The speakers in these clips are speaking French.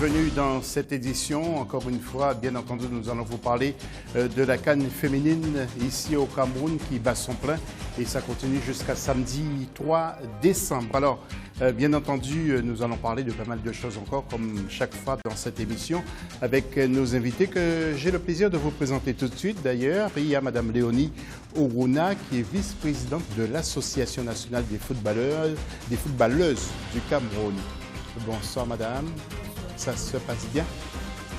bienvenue dans cette édition. Encore une fois, bien entendu, nous allons vous parler de la CAN féminine ici au Cameroun qui bat son plein et ça continue jusqu'à samedi 3 décembre. Alors, bien entendu, nous allons parler de pas mal de choses encore, comme chaque fois dans cette émission, avec nos invités que j'ai le plaisir de vous présenter tout de suite. D'ailleurs, il y a Mme Léonie Oruna, qui est vice-présidente de l'Association nationale des footballeuses du Cameroun. Bonsoir madame, ça se passe bien?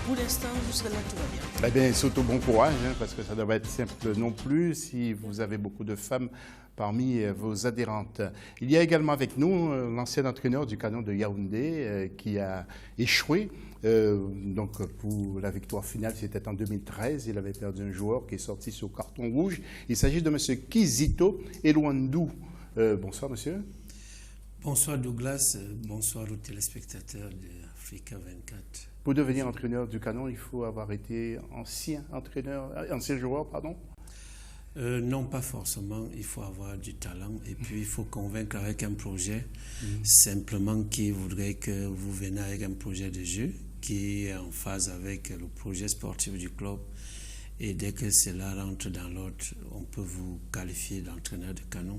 Pour l'instant, jusque-là, tout va bien. Eh bien, surtout bon courage, parce que ça ne doit pas être simple non plus si vous avez beaucoup de femmes parmi vos adhérentes. Il y a également avec nous l'ancien entraîneur du Canon de Yaoundé qui a échoué. Donc pour la victoire finale, c'était en 2013. Il avait perdu un joueur qui est sorti sur carton rouge. Il s'agit de M. Kizito Elwandou. Bonsoir monsieur. Bonsoir Douglas, bonsoir aux téléspectateurs d'Africa 24. Pour devenir entraîneur du Canon, il faut avoir été ancien joueur, pardon? Non, pas forcément. Il faut avoir du talent et puis il faut convaincre avec un projet simplement qui voudrait que vous veniez avec un projet de jeu qui est en phase avec le projet sportif du club. Et dès que cela rentre dans l'ordre, on peut vous qualifier d'entraîneur de Canon.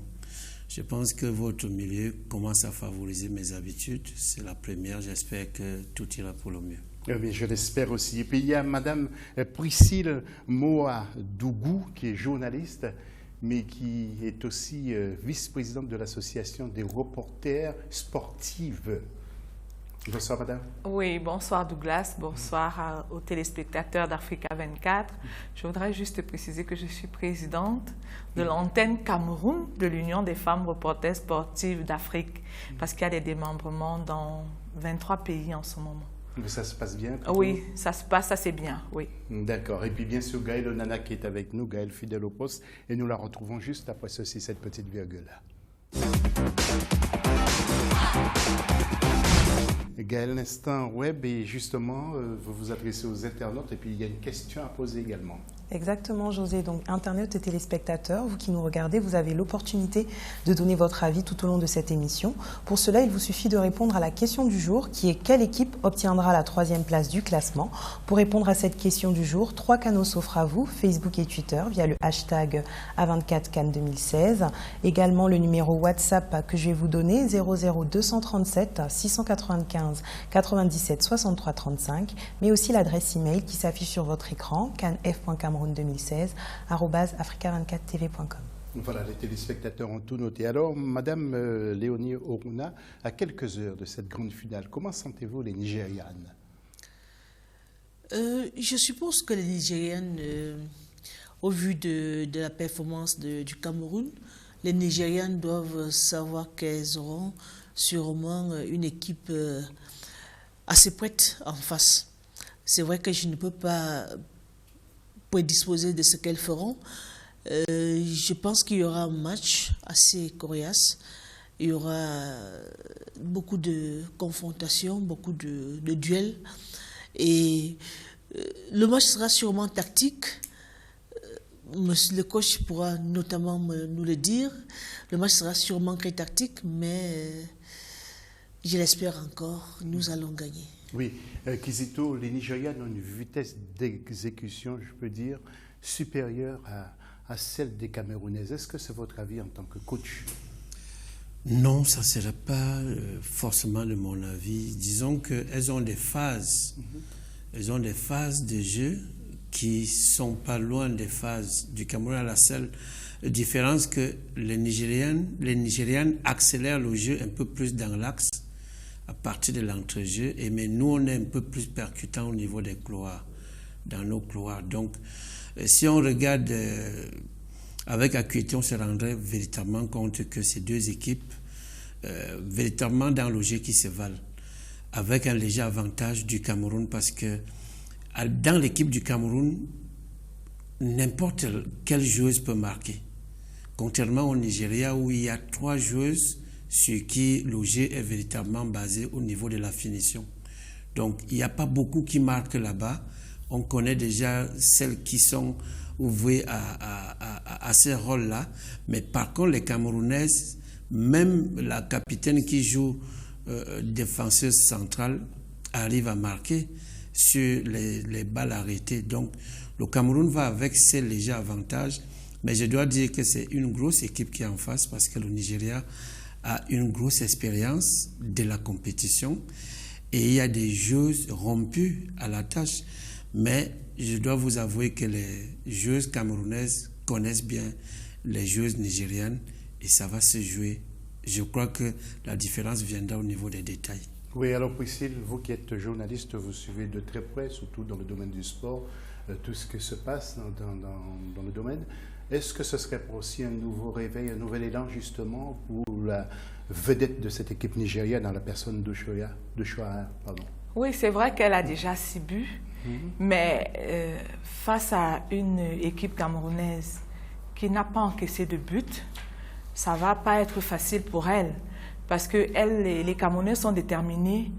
Je pense que votre milieu commence à favoriser mes habitudes. C'est la première. J'espère que tout ira pour le mieux. Mais je l'espère aussi. Et puis il y a Mme Priscille Moa-Dougou, qui est journaliste, mais qui est aussi vice-présidente de l'Association des reporters sportifs. Bonsoir, madame. Oui, bonsoir Douglas, bonsoir aux téléspectateurs d'Africa 24. Je voudrais juste préciser que je suis présidente de l'antenne Cameroun de l'Union des femmes reporters sportives d'Afrique, parce qu'il y a des démembrements dans 23 pays en ce moment. Mais ça se passe bien? Oui, ça se passe assez bien, oui. D'accord. Et puis bien sûr, Gaël Onana qui est avec nous, Gaël fidèle au poste, et nous la retrouvons juste après ceci, cette petite virgule-là. Gaël, l'instant web, et justement, vous vous adressez aux internautes et puis il y a une question à poser également. Exactement, José. Donc, internautes et téléspectateurs, vous qui nous regardez, vous avez l'opportunité de donner votre avis tout au long de cette émission. Pour cela, il vous suffit de répondre à la question du jour, qui est quelle équipe obtiendra la 3e place du classement. Pour répondre à cette question du jour, 3 canaux s'offrent à vous, Facebook et Twitter, via le hashtag A24CAN 2016. Également, le numéro WhatsApp que je vais vous donner, 00237 695 97 63 35, mais aussi l'adresse email qui s'affiche sur votre écran, canf.cameroun2016@africa24tv.com. Voilà, les téléspectateurs ont tout noté. Alors, Madame Léonie Oruna, à quelques heures de cette grande finale, comment sentez-vous les Nigérianes? Je suppose que les Nigérianes, au vu de la performance du Cameroun, les Nigérianes doivent savoir qu'elles auront sûrement une équipe assez prête en face. C'est vrai que je ne peux pas prédisposer de ce qu'elles feront. Je pense qu'il y aura un match assez coriace. Il y aura beaucoup de confrontations, beaucoup de duels. Et le match sera sûrement tactique. Le coach pourra notamment nous le dire. Le match sera sûrement très tactique, mais je l'espère encore, nous allons gagner. Oui, Kizito, les Nigérianes ont une vitesse d'exécution, je peux dire, supérieure à celle des Camerounaises. Est-ce que c'est votre avis en tant que coach? Non, ça ne serait pas forcément de mon avis. Disons qu'elles ont des phases. Elles ont des phases de jeu qui ne sont pas loin des phases du Cameroun. À la seule différence que les Nigérianes accélèrent le jeu un peu plus dans l'axe à partir de l'entrejeu, mais nous on est un peu plus percutant au niveau des couloirs, dans nos couloirs. Donc si on regarde avec acuité, on se rendrait véritablement compte que ces deux équipes véritablement dans le jeu qui se valent, avec un léger avantage du Cameroun, parce que dans l'équipe du Cameroun, n'importe quelle joueuse peut marquer, contrairement au Nigeria où il y a 3 joueuses sur qui le jeu est véritablement basé au niveau de la finition. Donc, il n'y a pas beaucoup qui marquent là-bas. On connaît déjà celles qui sont vouées à ces rôles-là. Mais par contre, les Camerounaises, même la capitaine qui joue défenseuse centrale, arrive à marquer sur les balles arrêtées. Donc, le Cameroun va avec ses légers avantages, mais je dois dire que c'est une grosse équipe qui est en face parce que le Nigeria a une grosse expérience de la compétition et il y a des joueuses rompues à la tâche. Mais je dois vous avouer que les joueuses camerounaises connaissent bien les joueuses nigérianes et ça va se jouer. Je crois que la différence viendra au niveau des détails. Oui, alors Priscille, vous qui êtes journaliste, vous suivez de très près, surtout dans le domaine du sport, tout ce qui se passe dans le domaine. Est-ce que ce serait aussi un nouveau réveil, un nouvel élan justement pour la vedette de cette équipe nigériane dans la personne de Shoah, pardon. Oui, c'est vrai qu'elle a déjà 6 buts, mais face à une équipe camerounaise qui n'a pas encaissé de but, ça ne va pas être facile pour elle. Parce que les Camerounais sont déterminés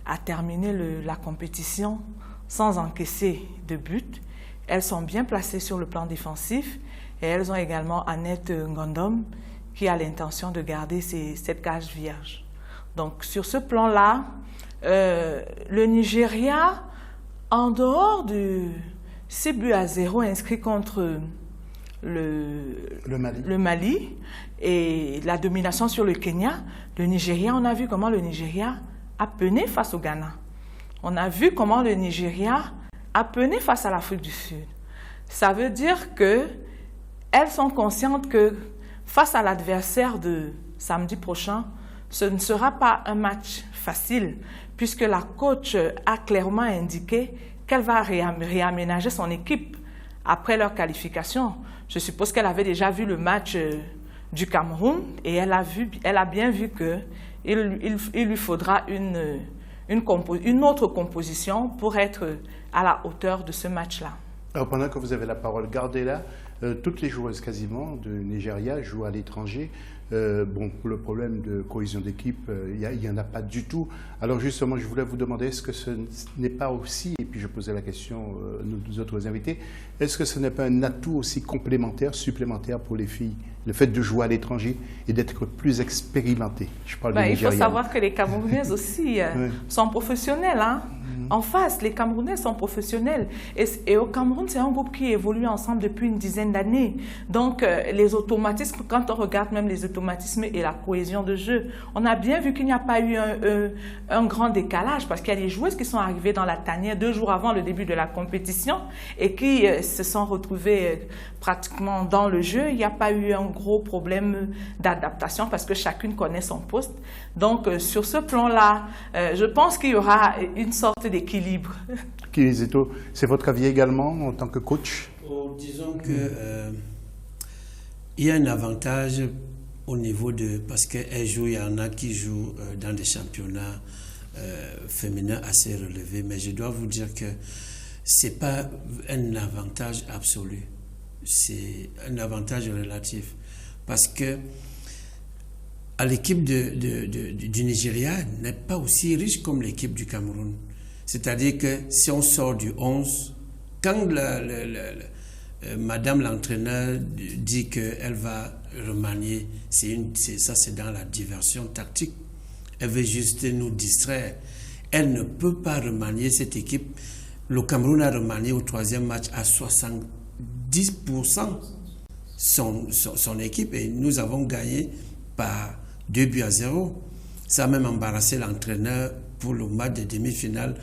à terminer la compétition sans encaisser de but. Elles sont bien placées sur le plan défensif et elles ont également Annette Ngondom qui a l'intention de garder cette cage vierge. Donc sur ce plan-là, le Nigeria, en dehors de 6 buts à 0 inscrits contre le Mali et la domination sur le Kenya, le Nigeria, on a vu comment le Nigeria a peiné face au Ghana. On a vu comment le Nigeria a peiné face à l'Afrique du Sud. Ça veut dire qu'elles sont conscientes que face à l'adversaire de samedi prochain, ce ne sera pas un match facile puisque la coach a clairement indiqué qu'elle va réaménager son équipe après leur qualification. Je suppose qu'elle avait déjà vu le match du Cameroun et elle a bien vu qu'il lui faudra une autre composition pour être à la hauteur de ce match-là. Alors pendant que vous avez la parole, gardez-la. Toutes les joueuses quasiment de Nigeria jouent à l'étranger. Bon, pour le problème de cohésion d'équipe, il n'y en a pas du tout. Alors justement, je voulais vous demander, est-ce que ce n'est pas aussi, et puis je posais la question à nos autres invités, est-ce que ce n'est pas un atout aussi complémentaire, supplémentaire pour les filles, le fait de jouer à l'étranger et d'être plus expérimentées? Je parle il faut savoir que les Camerounaises aussi sont professionnelles. Hein? En face, les Camerounais sont professionnels. Et au Cameroun, c'est un groupe qui évolue ensemble depuis une dizaine d'années. Donc, les automatismes, quand on regarde même les automatismes et la cohésion de jeu, on a bien vu qu'il n'y a pas eu un grand décalage parce qu'il y a des joueuses qui sont arrivées dans la tanière 2 jours avant le début de la compétition et qui se sont retrouvées pratiquement dans le jeu. Il n'y a pas eu un gros problème d'adaptation parce que chacune connaît son poste. Donc, sur ce plan-là, je pense qu'il y aura une sorte d'équilibre. Kizito, c'est votre avis également en tant que coach? Disons que il y a un avantage au niveau de... Parce il y en a qui jouent dans des championnats féminins assez relevés, mais je dois vous dire que ce n'est pas un avantage absolu. C'est un avantage relatif. Parce que l'équipe du Nigeria n'est pas aussi riche comme l'équipe du Cameroun. C'est-à-dire que si on sort du 11, quand Madame l'entraîneur dit qu'elle va remanier, c'est dans la diversion tactique. Elle veut juste nous distraire. Elle ne peut pas remanier cette équipe. Le Cameroun a remanié au 3e match à 70% son équipe et nous avons gagné par 2 buts à 0. Ça a même embarrassé l'entraîneur pour le match de demi-finale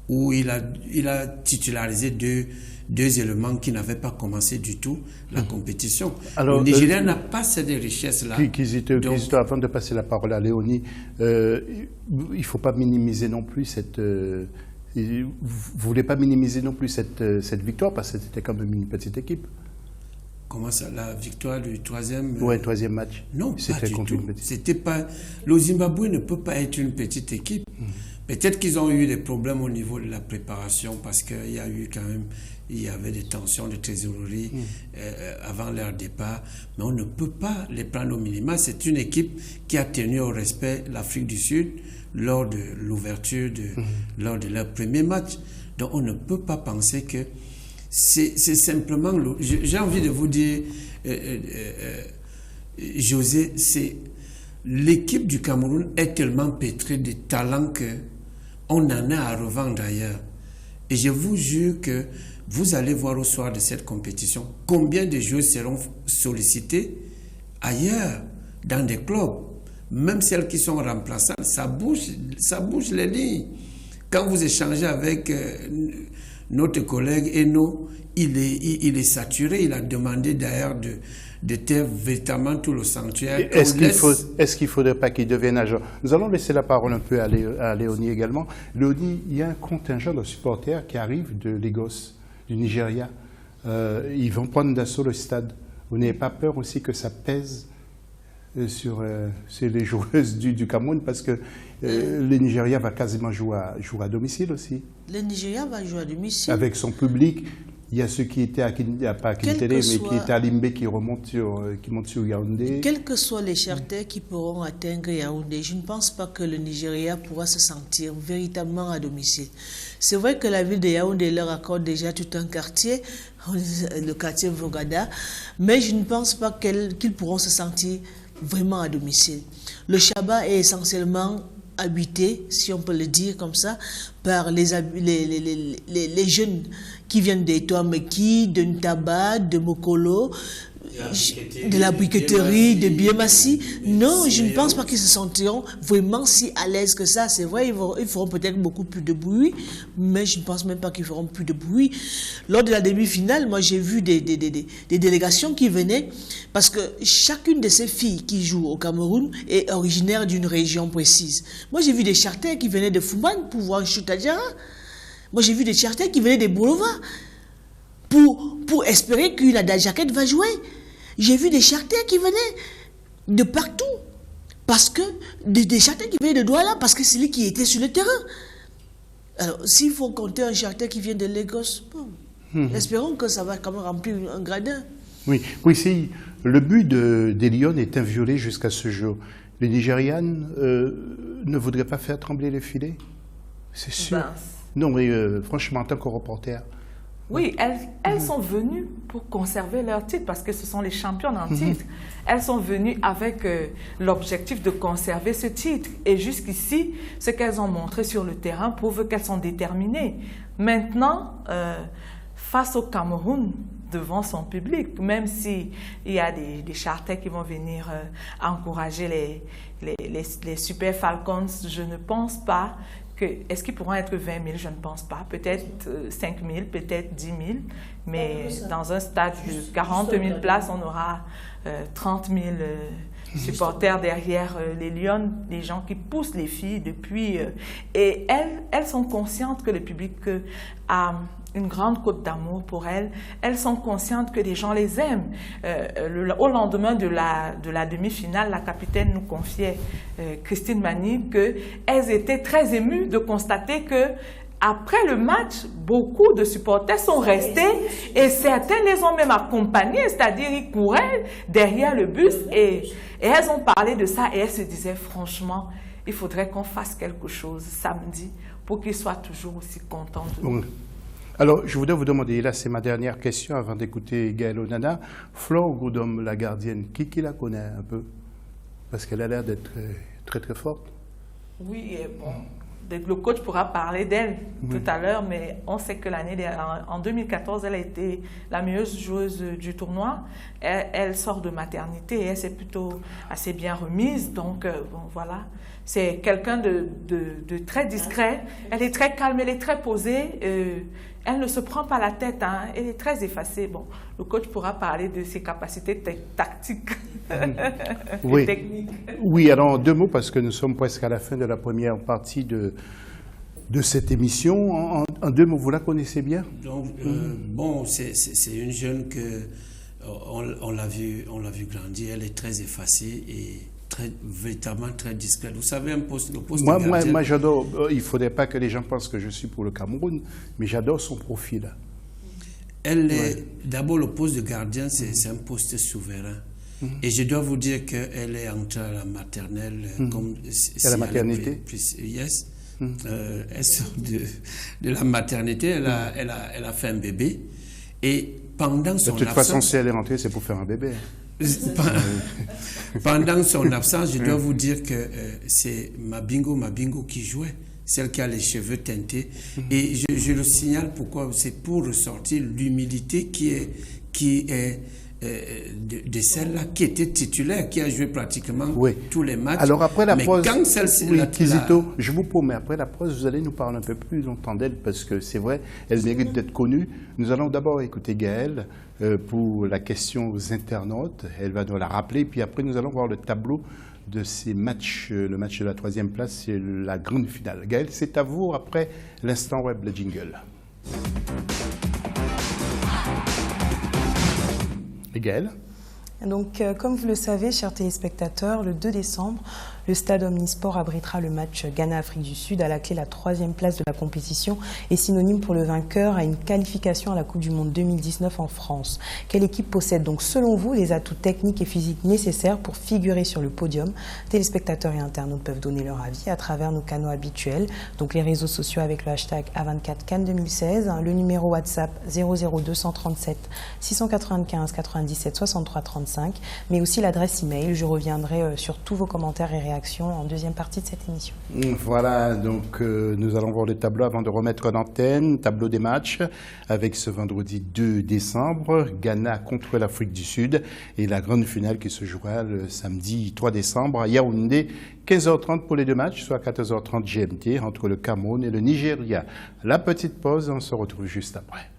où il a titularisé deux éléments qui n'avaient pas commencé du tout la compétition. Alors, le Nigeria n'a pas cette richesse-là. Kizito, avant de passer la parole à Léonie, il ne faut pas minimiser non plus cette... vous ne voulez pas minimiser non plus cette victoire parce que c'était quand même une petite équipe. Comment ça, la victoire du 3e Oui, 3e match. Non, pas du tout. C'était pas... Le Zimbabwe ne peut pas être une petite équipe. Peut-être qu'ils ont eu des problèmes au niveau de la préparation parce qu'il y a eu quand même... Il y avait des tensions de trésorerie avant leur départ. Mais on ne peut pas les prendre au minimum. C'est une équipe qui a tenu au respect l'Afrique du Sud lors de l'ouverture, lors de leur premier match. Donc on ne peut pas penser que... C'est simplement... J'ai envie de vous dire, José, l'équipe du Cameroun est tellement pétrée de talent que On en a à revendre ailleurs. Et je vous jure que vous allez voir au soir de cette compétition combien de joueurs seront sollicités ailleurs, dans des clubs. Même celles qui sont remplaçantes, ça bouge les lignes. Quand vous échangez avec notre collègue Eno, il est saturé. Il a demandé d'ailleurs de taire véritablement tout le sanctuaire. Est-ce qu'il ne faudrait pas qu'il devienne agent? Nous allons laisser la parole un peu à Léonie également. Léonie, il y a un contingent de supporters qui arrivent de Lagos, du Nigeria. Ils vont prendre d'assaut le stade. Vous n'avez pas peur aussi que ça pèse sur les joueuses du Cameroun, parce que le Nigeria va quasiment jouer à domicile aussi. Le Nigeria va jouer à domicile. Avec son public. Il y a ceux qui étaient pas à Kintere, mais qui étaient à Limbe, qui montent sur Yaoundé. Quels que soient les charters qui pourront atteindre Yaoundé, je ne pense pas que le Nigeria pourra se sentir véritablement à domicile. C'est vrai que la ville de Yaoundé leur accorde déjà tout un quartier, le quartier Vogada, mais je ne pense pas qu'ils pourront se sentir vraiment à domicile. Le Chaba est essentiellement habité, si on peut le dire comme ça, par les jeunes qui viennent d'Etoameki, de Ntaba, de Mokolo, de la briqueterie, de Biemassi. Non, je ne pense pas qu'ils se sentiront vraiment si à l'aise que ça. C'est vrai, ils feront peut-être beaucoup plus de bruit, mais je ne pense même pas qu'ils feront plus de bruit. Lors de la demi-finale, moi j'ai vu des délégations qui venaient, parce que chacune de ces filles qui jouent au Cameroun est originaire d'une région précise. Moi j'ai vu des charters qui venaient de Fouman pour voir Choutadjara. Moi j'ai vu des charters qui venaient des Boulova pour espérer qu'une Adjaquette va jouer. J'ai vu des charters qui venaient de partout, parce que des charters qui venaient de Douala, parce que c'est lui qui était sur le terrain. Alors, s'il faut compter un charter qui vient de Lagos, bon, espérons que ça va quand même remplir un gradin. Oui, si le but des Lions est inviolé jusqu'à ce jour. Les Nigérianes ne voudraient pas faire trembler les filets, c'est sûr. Non, mais franchement, en tant que reporter. Oui, elles sont venues pour conserver leur titre, parce que ce sont les championnes en titre. Elles sont venues avec l'objectif de conserver ce titre. Et jusqu'ici, ce qu'elles ont montré sur le terrain prouve qu'elles sont déterminées. Maintenant, face au Cameroun, devant son public, même s'il y a des charters qui vont venir encourager les Super Falcons, je ne pense pas est-ce qu'ils pourront être 20 000? Je ne pense pas. Peut-être 5 000, peut-être 10 000. Mais dans un stade de 40 000 places, on aura 30 000 supporters derrière les Lions, les gens qui poussent les filles depuis. Et elles sont conscientes que le public a une grande cote d'amour pour elles. Elles sont conscientes que les gens les aiment. Au lendemain de la demi-finale, la capitaine nous confiait, Christine Manib, qu'elles étaient très émues de constater que après le match, beaucoup de supporters sont restés et certains les ont même accompagnés, c'est-à-dire ils couraient derrière le bus et elles ont parlé de ça et elles se disaient franchement, il faudrait qu'on fasse quelque chose samedi pour qu'ils soient toujours aussi contents de nous. Alors, je voudrais vous demander, là c'est ma dernière question avant d'écouter Gaëlle Onana, Flore Goudom, la gardienne, qui la connaît un peu? Parce qu'elle a l'air d'être très très forte. Oui, et bon, le coach pourra parler d'elle tout à l'heure, mais on sait que en 2014, elle a été la meilleure joueuse du tournoi. Elle sort de maternité et elle s'est plutôt assez bien remise, donc bon, voilà. C'est quelqu'un de très discret, elle est très calme, elle est très posée, elle ne se prend pas la tête, hein, elle est très effacée. Bon, le coach pourra parler de ses capacités tactiques et techniques. Oui, alors en 2 mots, parce que nous sommes presque à la fin de la première partie de cette émission. En 2 mots, vous la connaissez bien? Donc, bon, c'est une jeune que on l'a vu grandir, elle est très effacée et véritablement très discrète. Vous savez, le poste de gardien... Moi j'adore, il ne faudrait pas que les gens pensent que je suis pour le Cameroun, mais j'adore son profil. Elle est, d'abord, le poste de gardien, c'est un poste souverain. Et je dois vous dire qu'elle est entrée à la maternelle. Comme à la maternité? Yes. Elle sort de la maternité, elle a fait un bébé. Et pendant son absence... De toute façon, si elle est rentrée, c'est pour faire un bébé. Pendant son absence, je dois vous dire que c'est Mabingo qui jouait. celle qui a les cheveux teintés. Et je le signale pourquoi, c'est pour ressortir l'humilité qui est de celle-là qui était titulaire, qui a joué pratiquement tous les matchs. Alors après la pause, quand celle-ci, Kizito, je vous promets, après la pause, vous allez nous parler un peu plus longtemps d'elle, parce que c'est vrai, elle mérite d'être connue. Nous allons d'abord écouter Gaëlle pour la question aux internautes. Elle va nous la rappeler, puis après nous allons voir le tableau de ces matchs, le match de la 3e place, c'est la grande finale. Gaëlle, c'est à vous après l'instant web, le jingle. Et Gaëlle ? Donc, comme vous le savez, chers téléspectateurs, le 2 décembre, le stade Omnisport abritera le match Ghana-Afrique du Sud. À la clé, la 3e place de la compétition est synonyme pour le vainqueur à une qualification à la Coupe du Monde 2019 en France. Quelle équipe possède donc, selon vous, les atouts techniques et physiques nécessaires pour figurer sur le podium? Téléspectateurs et internautes peuvent donner leur avis à travers nos canaux habituels, donc les réseaux sociaux avec le hashtag A24CAN 2016, le numéro WhatsApp 00237 695 97 63 35, mais aussi l'adresse email. Je reviendrai sur tous vos commentaires et réactions en deuxième partie de cette émission. Voilà, donc nous allons voir le tableau avant de remettre l'antenne. Tableau des matchs avec ce vendredi 2 décembre, Ghana contre l'Afrique du Sud et la grande finale qui se jouera le samedi 3 décembre à Yaoundé, 15h30 pour les deux matchs, soit 14h30 GMT entre le Cameroun et le Nigeria. La petite pause, on se retrouve juste après.